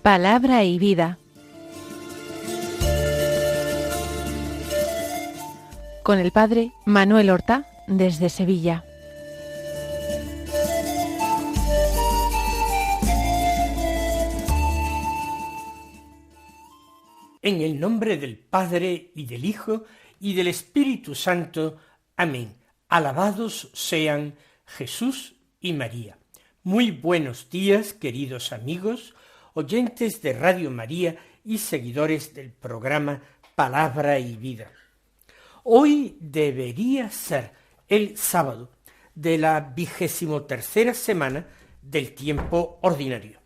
Palabra y vida. Con el padre Manuel Horta, desde Sevilla. En el nombre del Padre, y del Hijo, y del Espíritu Santo. Amén. Alabados sean Jesús y María. Muy buenos días, queridos amigos, oyentes de Radio María y seguidores del programa Palabra y Vida. Hoy debería ser el sábado de la 23ª semana del tiempo ordinario.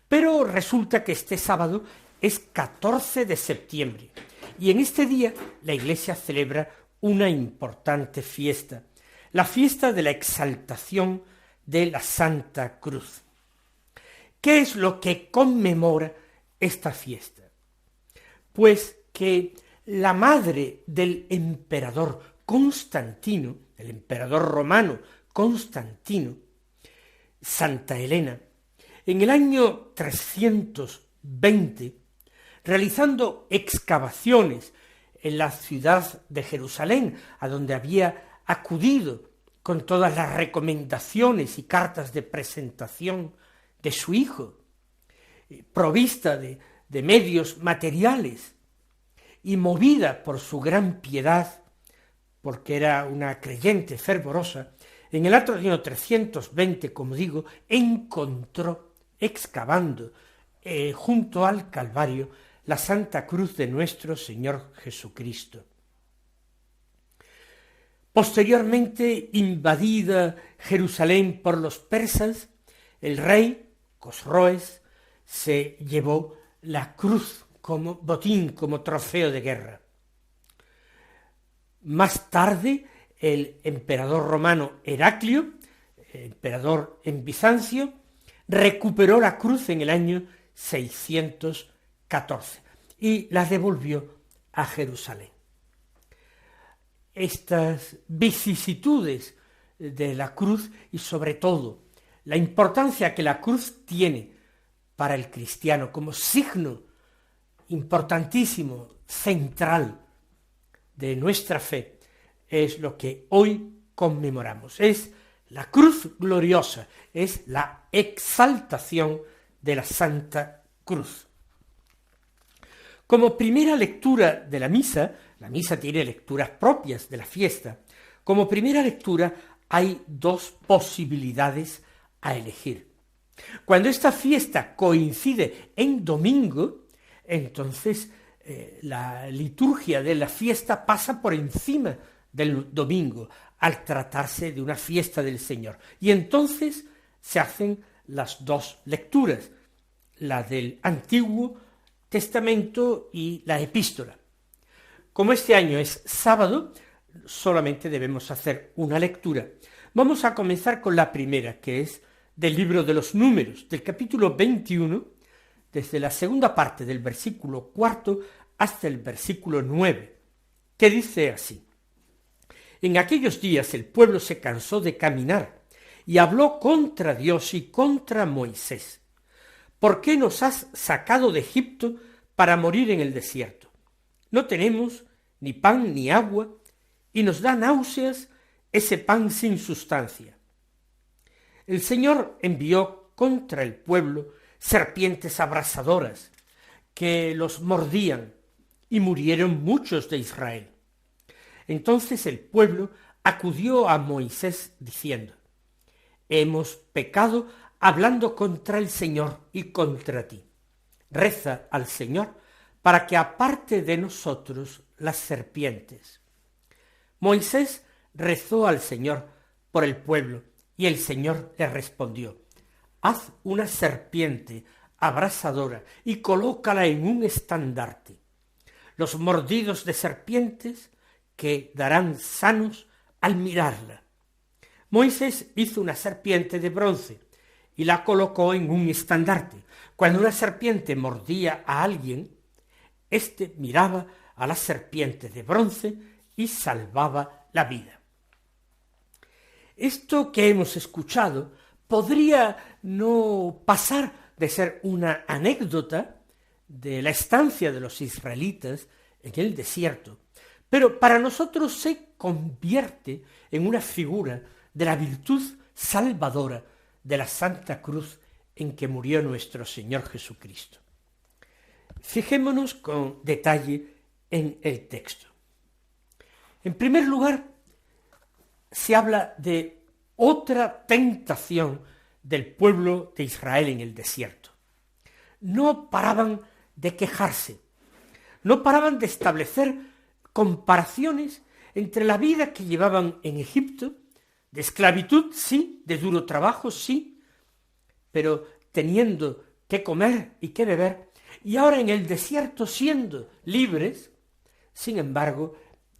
Pero resulta que este sábado es 14 de septiembre y en este día la Iglesia celebra una importante fiesta, la fiesta de la exaltación de la Santa Cruz. ¿Qué es lo que conmemora esta fiesta? Pues que la madre del emperador Constantino, el emperador romano Constantino, Santa Elena, en el año 320, realizando excavaciones en la ciudad de Jerusalén, a donde había acudido con todas las recomendaciones y cartas de presentación de su hijo, provista de medios materiales y movida por su gran piedad, porque era una creyente fervorosa, en el año 320, como digo, encontró, excavando junto al Calvario, la Santa Cruz de nuestro Señor Jesucristo. Posteriormente, invadida Jerusalén por los persas, el rey Cosroes se llevó la cruz como botín, como trofeo de guerra. Más tarde, el emperador romano Heraclio, emperador en Bizancio, recuperó la cruz en el año 614 y la devolvió a Jerusalén. Estas vicisitudes de la cruz y sobre todo la importancia que la cruz tiene para el cristiano como signo importantísimo, central de nuestra fe, es lo que hoy conmemoramos. Es la cruz gloriosa, es la exaltación de la Santa Cruz. Como primera lectura de la misa tiene lecturas propias de la fiesta, como primera lectura hay dos posibilidades a elegir. Cuando esta fiesta coincide en domingo, entonces la liturgia de la fiesta pasa por encima del domingo, al tratarse de una fiesta del Señor. Y entonces se hacen las dos lecturas, la del Antiguo Testamento y la Epístola. Como este año es sábado, solamente debemos hacer una lectura. Vamos a comenzar con la primera, que es del libro de los Números, del capítulo 21, desde la segunda parte del versículo 4 hasta el versículo 9, que dice así: En aquellos días el pueblo se cansó de caminar y habló contra Dios y contra Moisés. ¿Por qué nos has sacado de Egipto para morir en el desierto? No tenemos ni pan ni agua, y nos da náuseas ese pan sin sustancia. El Señor envió contra el pueblo serpientes abrasadoras que los mordían, y murieron muchos de Israel. Entonces el pueblo acudió a Moisés diciendo: Hemos pecado hablando contra el Señor y contra ti. Reza al Señor para que aparte de nosotros las serpientes. Moisés rezó al Señor por el pueblo, y el Señor le respondió: Haz una serpiente abrasadora y colócala en un estandarte. Los mordidos de serpientes quedarán sanos al mirarla. Moisés hizo una serpiente de bronce y la colocó en un estandarte. Cuando una serpiente mordía a alguien, éste miraba a la serpiente de bronce y salvaba la vida. Esto que hemos escuchado podría no pasar de ser una anécdota de la estancia de los israelitas en el desierto, pero para nosotros se convierte en una figura de la virtud salvadora de la Santa Cruz en que murió nuestro Señor Jesucristo. Fijémonos con detalle en el texto. En primer lugar, se habla de otra tentación del pueblo de Israel en el desierto. No paraban de quejarse, no paraban de establecer comparaciones entre la vida que llevaban en Egipto, de esclavitud, sí, de duro trabajo, sí, pero teniendo que comer y que beber, y ahora en el desierto siendo libres. Sin embargo,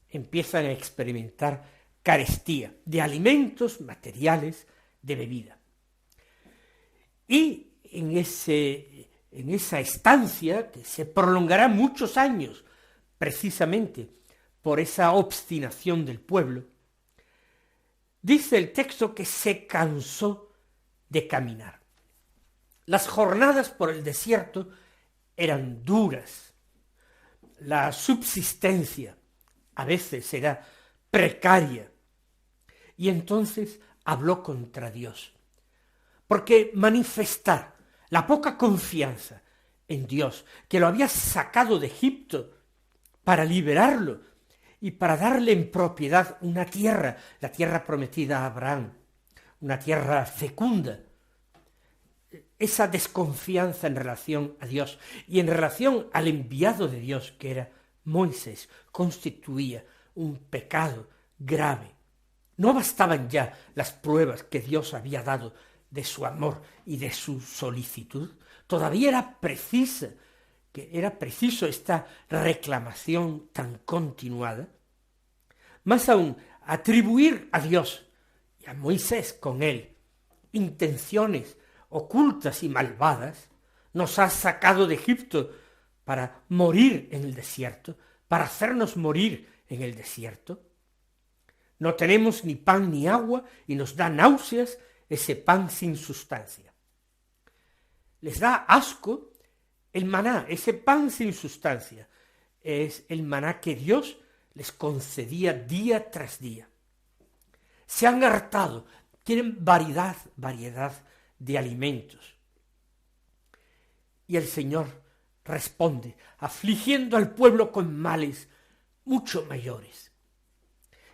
empiezan a experimentar carestía de alimentos, materiales, de bebida. Y en esa estancia, que se prolongará muchos años, precisamente por esa obstinación del pueblo, dice el texto que se cansó de caminar. Las jornadas por el desierto eran duras. La subsistencia a veces era precaria. Y entonces habló contra Dios. Porque manifestar la poca confianza en Dios, que lo había sacado de Egipto para liberarlo y para darle en propiedad una tierra, la tierra prometida a Abraham, una tierra fecunda, esa desconfianza en relación a Dios y en relación al enviado de Dios, que era Moisés, constituía un pecado grave. No bastaban ya las pruebas que Dios había dado de su amor y de su solicitud. Todavía era preciso esta reclamación tan continuada. Más aún, atribuir a Dios y a Moisés con él intenciones ocultas y malvadas. Nos ha sacado de Egipto para morir en el desierto, para hacernos morir en el desierto. No tenemos ni pan ni agua y nos da náuseas ese pan sin sustancia. Les da asco el maná, ese pan sin sustancia. Es el maná que Dios les concedía día tras día. Se han hartado, quieren variedad de alimentos. Y el Señor responde, afligiendo al pueblo con males mucho mayores.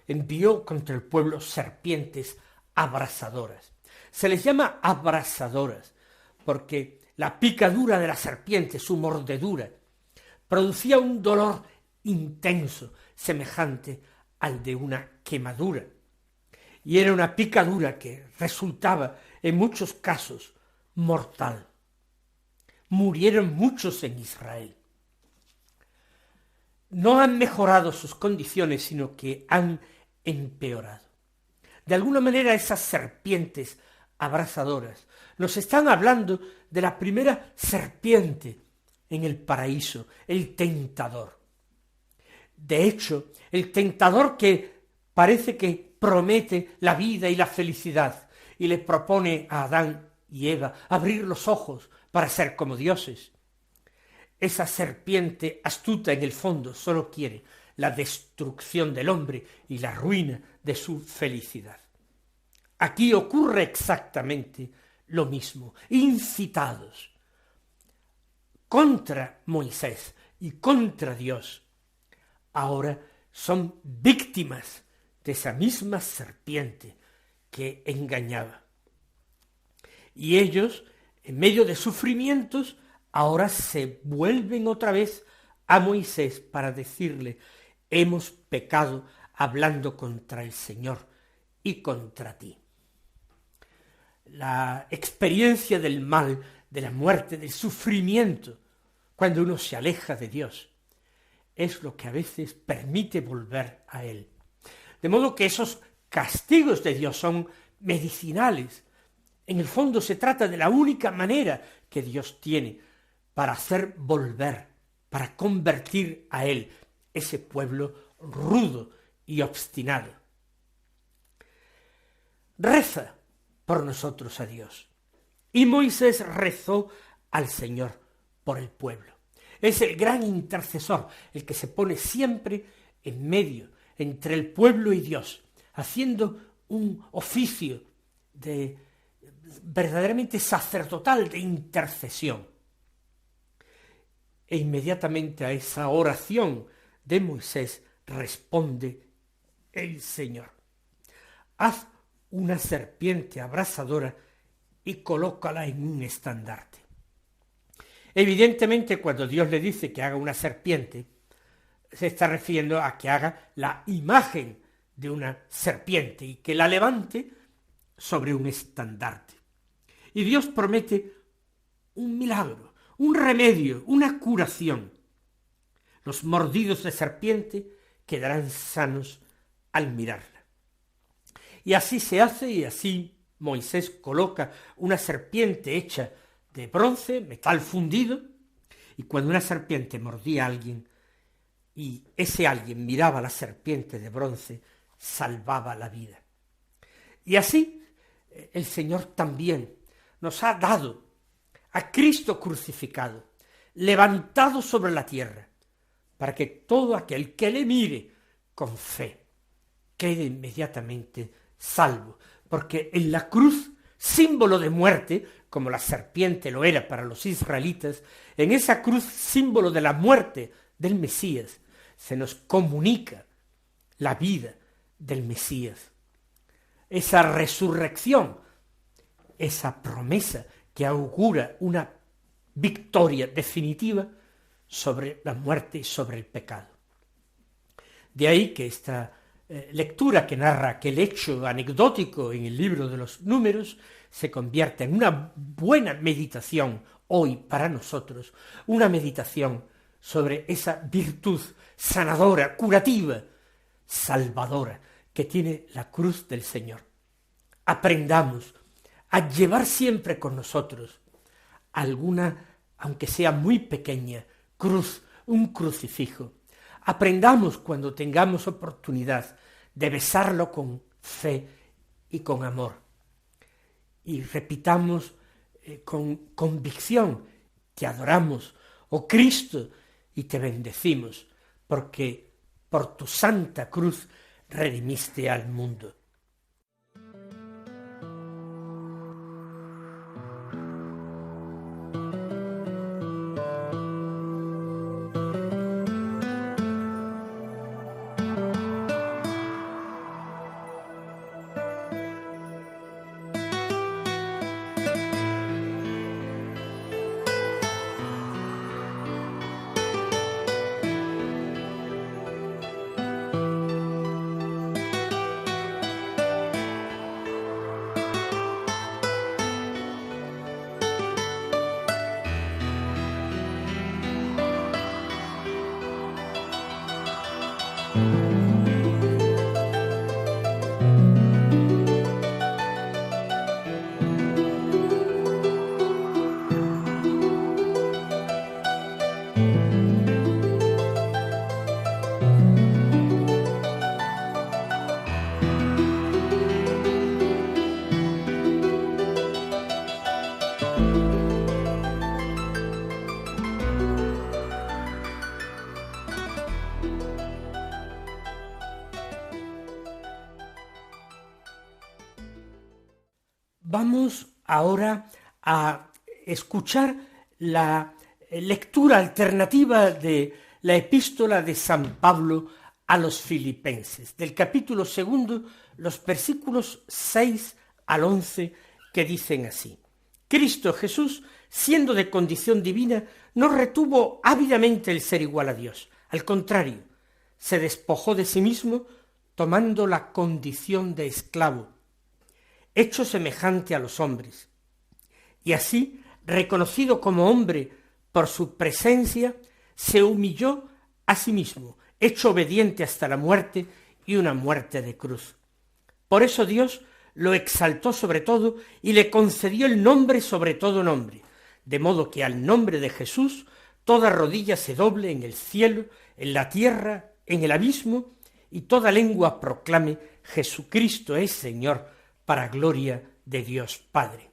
Envió contra el pueblo serpientes abrasadoras. Se les llama abrasadoras porque la picadura de la serpiente, su mordedura, producía un dolor intenso, semejante al de una quemadura. Y era una picadura que resultaba en muchos casos mortal. Murieron muchos en Israel. No han mejorado sus condiciones, sino que han empeorado. De alguna manera esas serpientes abrasadoras nos están hablando de la primera serpiente en el paraíso, el tentador. De hecho, el tentador que parece que promete la vida y la felicidad y le propone a Adán y Eva abrir los ojos para ser como dioses. Esa serpiente astuta en el fondo solo quiere la destrucción del hombre y la ruina de su felicidad. Aquí ocurre exactamente lo mismo, incitados contra Moisés y contra Dios. Ahora son víctimas de esa misma serpiente que engañaba. Y ellos, en medio de sufrimientos, ahora se vuelven otra vez a Moisés para decirle: hemos pecado hablando contra el Señor y contra ti. La experiencia del mal, de la muerte, del sufrimiento, cuando uno se aleja de Dios, es lo que a veces permite volver a Él. De modo que esos castigos de Dios son medicinales. En el fondo se trata de la única manera que Dios tiene para hacer volver, para convertir a Él ese pueblo rudo y obstinado. Reza por nosotros a Dios. Y Moisés rezó al Señor por el pueblo. Es el gran intercesor, el que se pone siempre en medio, entre el pueblo y Dios, haciendo un oficio verdaderamente sacerdotal de intercesión. E inmediatamente a esa oración de Moisés responde el Señor: haz una serpiente abrasadora y colócala en un estandarte. Evidentemente, cuando Dios le dice que haga una serpiente, se está refiriendo a que haga la imagen de una serpiente y que la levante sobre un estandarte. Y Dios promete un milagro, un remedio, una curación. Los mordidos de serpiente quedarán sanos al mirarla. Y así se hace, y así Moisés coloca una serpiente hecha de bronce, metal fundido, y cuando una serpiente mordía a alguien, y ese alguien miraba a la serpiente de bronce, salvaba la vida. Y así el Señor también nos ha dado a Cristo crucificado, levantado sobre la tierra, para que todo aquel que le mire con fe quede inmediatamente salvo, porque en la cruz, símbolo de muerte, como la serpiente lo era para los israelitas, en esa cruz, símbolo de la muerte del Mesías, se nos comunica la vida del Mesías. Esa resurrección, esa promesa que augura una victoria definitiva sobre la muerte y sobre el pecado. De ahí que esta lectura que narra aquel hecho anecdótico en el libro de los Números se convierta en una buena meditación hoy para nosotros, una meditación sobre esa virtud sanadora, curativa, salvadora que tiene la cruz del Señor. Aprendamos a llevar siempre con nosotros alguna, aunque sea muy pequeña, cruz, un crucifijo. Aprendamos cuando tengamos oportunidad de besarlo con fe y con amor. Y repitamos con convicción: te adoramos, oh Cristo, y te bendecimos, porque por tu santa cruz redimiste al mundo. Vamos ahora a escuchar la lectura alternativa de la epístola de San Pablo a los Filipenses, del capítulo 2, los versículos 6 al 11, que dicen así: Cristo Jesús, siendo de condición divina, no retuvo ávidamente el ser igual a Dios. Al contrario, se despojó de sí mismo, tomando la condición de esclavo, hecho semejante a los hombres, y así, reconocido como hombre por su presencia, se humilló a sí mismo, hecho obediente hasta la muerte, y una muerte de cruz. Por eso Dios lo exaltó sobre todo y le concedió el nombre sobre todo nombre, de modo que al nombre de Jesús toda rodilla se doble en el cielo, en la tierra, en el abismo, y toda lengua proclame: Jesucristo es Señor, para gloria de Dios Padre.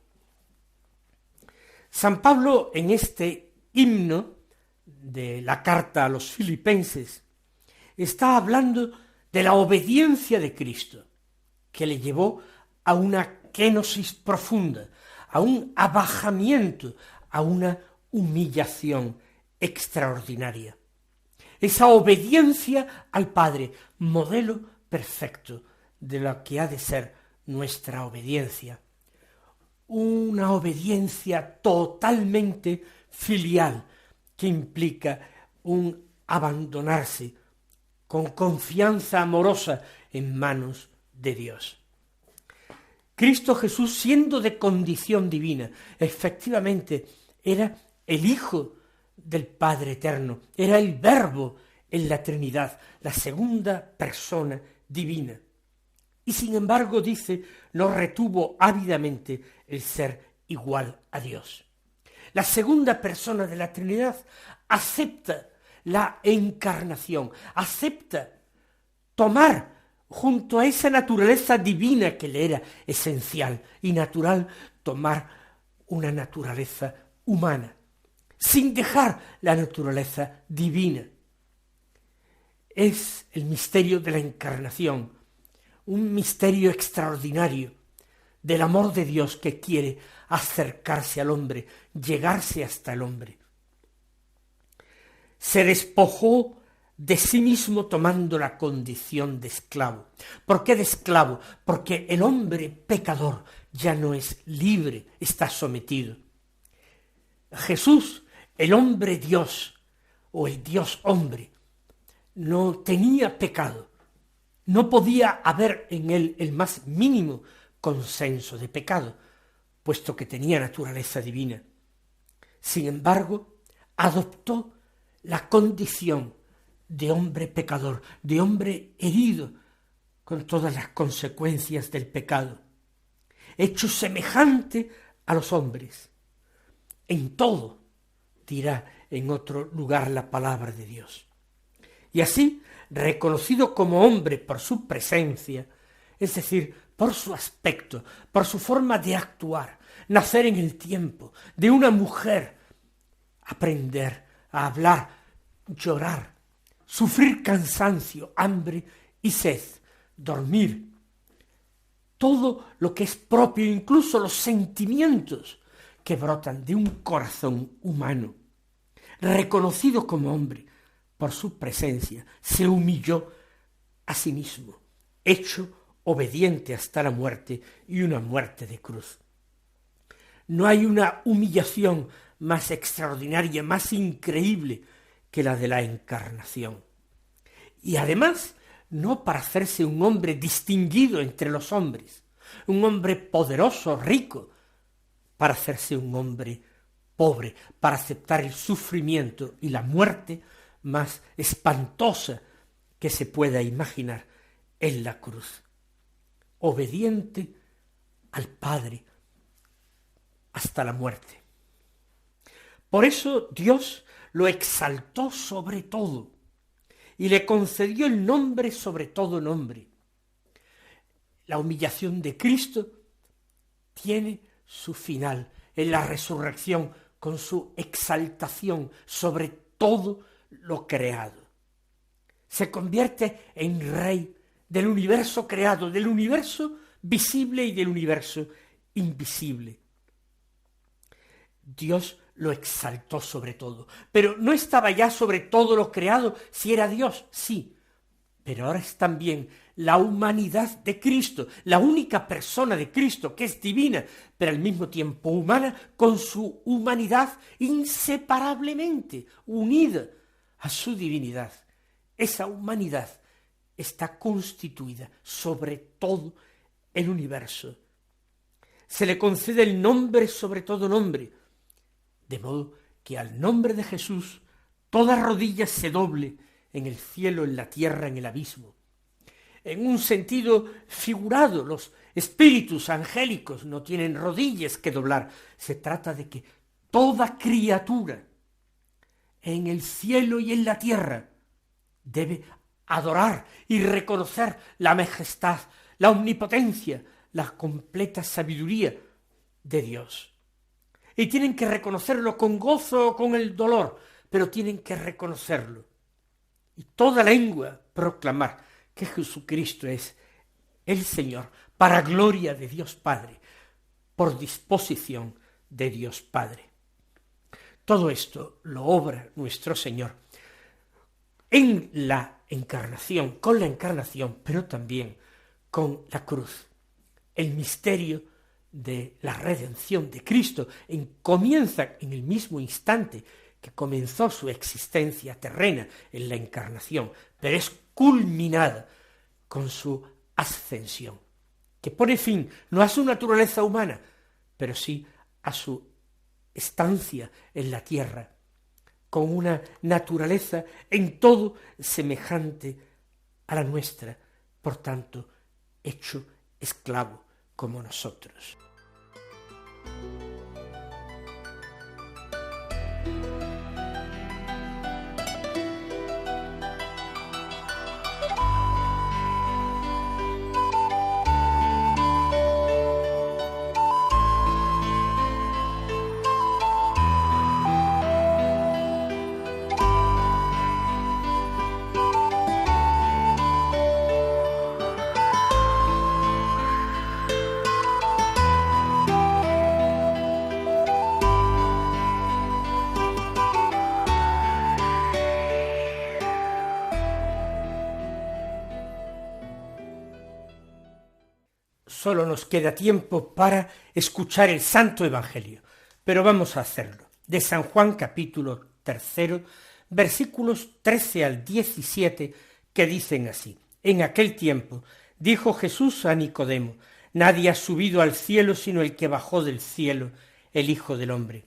San Pablo, en este himno de la carta a los filipenses, está hablando de la obediencia de Cristo, que le llevó a una kenosis profunda, a un abajamiento, a una humillación extraordinaria. Esa obediencia al Padre, modelo perfecto de lo que ha de ser nuestra obediencia. Una obediencia totalmente filial, que implica un abandonarse con confianza amorosa en manos de Dios. Cristo Jesús, siendo de condición divina, efectivamente era el Hijo del Padre Eterno, era el Verbo en la Trinidad, la segunda persona divina. Y sin embargo, dice, no retuvo ávidamente el ser igual a Dios. La segunda persona de la Trinidad acepta la encarnación, acepta tomar junto a esa naturaleza divina que le era esencial y natural, tomar una naturaleza humana, sin dejar la naturaleza divina. Es el misterio de la encarnación, un misterio extraordinario del amor de Dios que quiere acercarse al hombre, llegarse hasta el hombre. Se despojó de sí mismo tomando la condición de esclavo. ¿Por qué de esclavo? Porque el hombre pecador ya no es libre, está sometido. Jesús, el hombre Dios, o el Dios hombre, no tenía pecado. No podía haber en él el más mínimo consenso de pecado, puesto que tenía naturaleza divina. Sin embargo, adoptó la condición de hombre pecador, de hombre herido con todas las consecuencias del pecado, hecho semejante a los hombres. En todo, dirá en otro lugar la palabra de Dios. Y así, reconocido como hombre por su presencia, es decir, por su aspecto, por su forma de actuar, nacer en el tiempo de una mujer, aprender a hablar, llorar, sufrir cansancio, hambre y sed, dormir, todo lo que es propio, incluso los sentimientos que brotan de un corazón humano, reconocido como hombre por su presencia, se humilló a sí mismo, hecho obediente hasta la muerte y una muerte de cruz. No hay una humillación más extraordinaria, más increíble que la de la encarnación. Y además, no para hacerse un hombre distinguido entre los hombres, un hombre poderoso, rico, para hacerse un hombre pobre, para aceptar el sufrimiento y la muerte más espantosa que se pueda imaginar en la cruz. Obediente al Padre hasta la muerte. Por eso Dios lo exaltó sobre todo y le concedió el nombre sobre todo nombre. La humillación de Cristo tiene su final en la resurrección con su exaltación sobre todo lo creado. Se convierte en Rey del universo creado, del universo visible y del universo invisible. Dios lo exaltó sobre todo, pero no estaba ya sobre todo lo creado, si era Dios, sí, pero ahora es también la humanidad de Cristo, la única persona de Cristo que es divina, pero al mismo tiempo humana, con su humanidad inseparablemente unida a su divinidad. Esa humanidad está constituida sobre todo el universo. Se le concede el nombre sobre todo nombre, de modo que al nombre de Jesús toda rodilla se doble en el cielo, en la tierra, en el abismo. En un sentido figurado, los espíritus angélicos no tienen rodillas que doblar. Se trata de que toda criatura en el cielo y en la tierra debe adorar y reconocer la majestad, la omnipotencia, la completa sabiduría de Dios. y tienen que reconocerlo con gozo o con el dolor, pero tienen que reconocerlo. Y toda lengua proclamar que Jesucristo es el Señor, para gloria de Dios Padre, por disposición de Dios Padre. Todo esto lo obra nuestro Señor en la encarnación, con la encarnación, pero también con la cruz. El misterio de la redención de Cristo comienza en el mismo instante que comenzó su existencia terrena en la encarnación, pero es culminada con su ascensión, que pone fin no a su naturaleza humana, pero sí a su estancia en la tierra, con una naturaleza en todo semejante a la nuestra, por tanto, hecho esclavo como nosotros. Solo nos queda tiempo para escuchar el Santo Evangelio, pero vamos a hacerlo. De San Juan capítulo 3, versículos 13 al 17, que dicen así: En aquel tiempo dijo Jesús a Nicodemo: Nadie ha subido al cielo sino el que bajó del cielo, el Hijo del Hombre.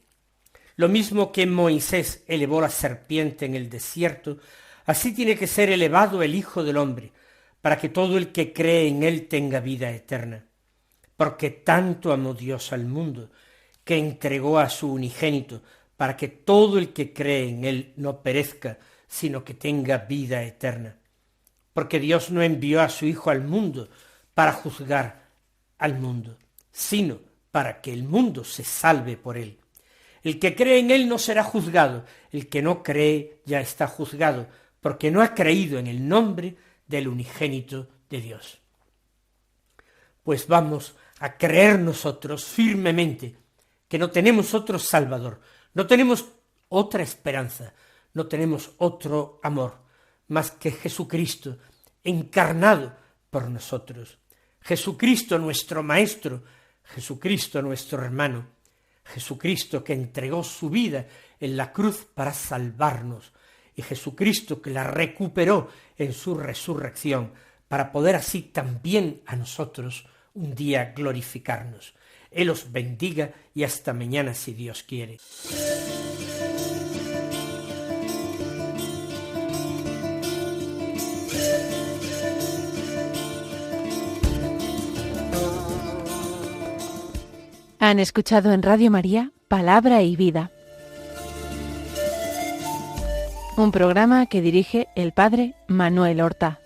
Lo mismo que Moisés elevó la serpiente en el desierto, así tiene que ser elevado el Hijo del Hombre, para que todo el que cree en él tenga vida eterna. Porque tanto amó Dios al mundo, que entregó a su unigénito, para que todo el que cree en él no perezca, sino que tenga vida eterna. Porque Dios no envió a su Hijo al mundo para juzgar al mundo, sino para que el mundo se salve por él. El que cree en él no será juzgado, el que no cree ya está juzgado, porque no ha creído en el nombre del unigénito de Dios. Pues vamos a creer nosotros firmemente que no tenemos otro Salvador, no tenemos otra esperanza, no tenemos otro amor, más que Jesucristo encarnado por nosotros. Jesucristo nuestro Maestro, Jesucristo nuestro hermano, Jesucristo que entregó su vida en la cruz para salvarnos, y Jesucristo que la recuperó en su resurrección, para poder así también a nosotros un día glorificarnos. Él os bendiga y hasta mañana si Dios quiere. Han escuchado en Radio María Palabra y Vida, un programa que dirige el Padre Manuel Horta.